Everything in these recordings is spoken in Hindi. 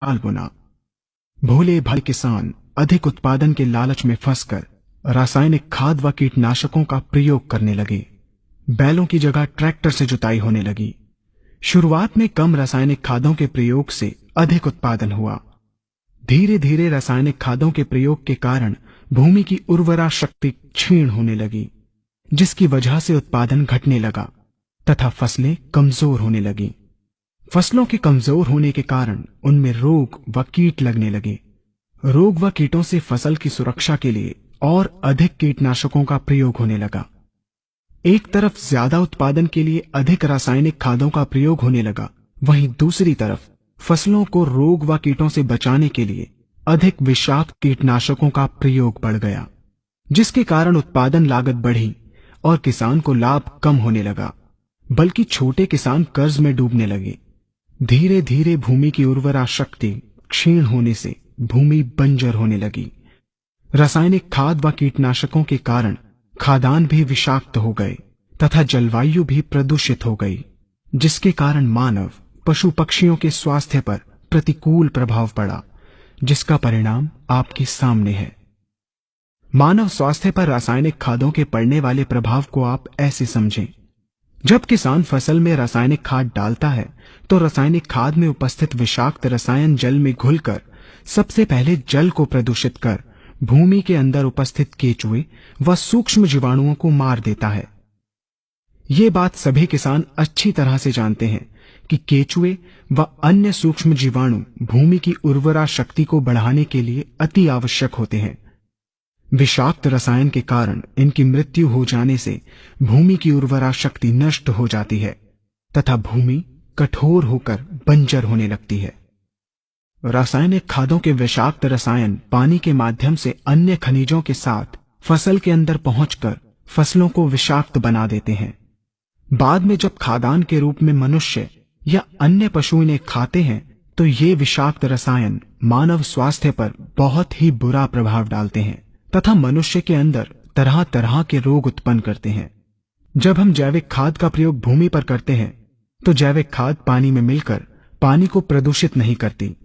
हाल बुना। भोले भाले किसान अधिक उत्पादन के लालच में फंसकर रासायनिक खाद व कीटनाशकों का प्रयोग करने लगे। बैलों की जगह ट्रैक्टर से जुताई होने लगी। शुरुआत में कम रासायनिक खादों के प्रयोग से अधिक उत्पादन हुआ। धीरे धीरे रासायनिक खादों के प्रयोग के कारण भूमि की उर्वरा शक्ति क्षीण होने लगी, जिसकी वजह से उत्पादन घटने लगा तथा फसलें कमजोर होने लगी। फसलों के कमजोर होने के कारण उनमें रोग व कीट लगने लगे। रोग व कीटों से फसल की सुरक्षा के लिए और अधिक कीटनाशकों का प्रयोग होने लगा। एक तरफ ज्यादा उत्पादन के लिए अधिक रासायनिक खादों का प्रयोग होने लगा, वहीं दूसरी तरफ फसलों को रोग व कीटों से बचाने के लिए अधिक विषाक्त कीटनाशकों का प्रयोग बढ़ गया, जिसके कारण उत्पादन लागत बढ़ी और किसान को लाभ कम होने लगा, बल्कि छोटे किसान कर्ज में डूबने लगे। धीरे धीरे भूमि की उर्वरा शक्ति क्षीण होने से भूमि बंजर होने लगी। रासायनिक खाद व कीटनाशकों के कारण खाद्यान्न भी विषाक्त हो गए तथा जलवायु भी प्रदूषित हो गई, जिसके कारण मानव पशु पक्षियों के स्वास्थ्य पर प्रतिकूल प्रभाव पड़ा, जिसका परिणाम आपके सामने है। मानव स्वास्थ्य पर रासायनिक खादों के पड़ने वाले प्रभाव को आप ऐसे समझें। जब किसान फसल में रासायनिक खाद डालता है तो रासायनिक खाद में उपस्थित विषाक्त रसायन जल में घुलकर सबसे पहले जल को प्रदूषित कर भूमि के अंदर उपस्थित केचुए व सूक्ष्म जीवाणुओं को मार देता है। ये बात सभी किसान अच्छी तरह से जानते हैं कि केचुए व अन्य सूक्ष्म जीवाणु भूमि की उर्वरा शक्ति को बढ़ाने के लिए अति आवश्यक होते हैं। विषाक्त रसायन के कारण इनकी मृत्यु हो जाने से भूमि की उर्वरा शक्ति नष्ट हो जाती है तथा भूमि कठोर होकर बंजर होने लगती है। रासायनिक खादों के विषाक्त रसायन पानी के माध्यम से अन्य खनिजों के साथ फसल के अंदर पहुंचकर फसलों को विषाक्त बना देते हैं। बाद में जब खाद्यान्न के रूप में मनुष्य या अन्य पशु इन्हें खाते हैं तो ये विषाक्त रसायन मानव स्वास्थ्य पर बहुत ही बुरा प्रभाव डालते हैं तथा मनुष्य के अंदर तरह तरह के रोग उत्पन्न करते हैं। जब हम जैविक खाद का प्रयोग भूमि पर करते हैं तो जैविक खाद पानी में मिलकर पानी को प्रदूषित नहीं करती।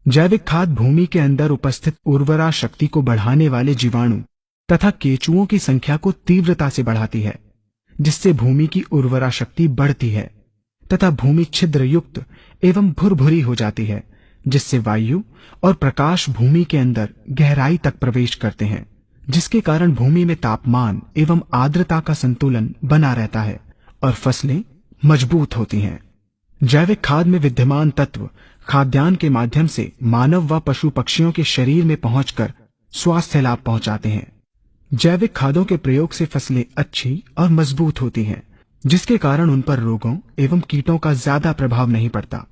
जैविक खाद भूमि के अंदर उपस्थित उर्वरा शक्ति को बढ़ाने वाले जीवाणु तथा केचुओं की संख्या को तीव्रता से बढ़ाती है, जिससे भूमि की उर्वरा शक्ति बढ़ती है तथा भूमि छिद्र युक्त एवं भुरभुरी हो जाती है, जिससे वायु और प्रकाश भूमि के अंदर गहराई तक प्रवेश करते हैं, जिसके कारण भूमि में तापमान एवं आर्द्रता का संतुलन बना रहता है और फसलें मजबूत होती हैं। जैविक खाद में विद्यमान तत्व खाद्यान्न के माध्यम से मानव व पशु पक्षियों के शरीर में पहुंचकर स्वास्थ्य लाभ पहुंचाते हैं। जैविक खादों के प्रयोग से फसलें अच्छी और मजबूत होती हैं, जिसके कारण उन पर रोगों एवं कीटों का ज्यादा प्रभाव नहीं पड़ता।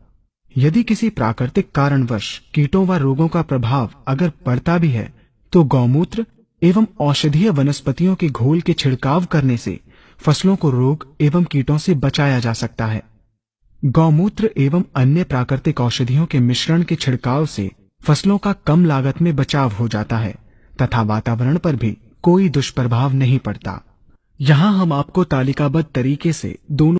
यदि किसी प्राकृतिक कारणवश कीटों व रोगों का प्रभाव अगर पड़ता भी है तो गौमूत्र एवं औषधीय वनस्पतियों के घोल के छिड़काव करने से फसलों को रोग एवं कीटों से बचाया जा सकता है। गौमूत्र एवं अन्य प्राकृतिक औषधियों के मिश्रण के छिड़काव से फसलों का कम लागत में बचाव हो जाता है तथा वातावरण पर भी कोई दुष्प्रभाव नहीं पड़ता। यहाँ हम आपको तालिकाबद्ध तरीके से दोनों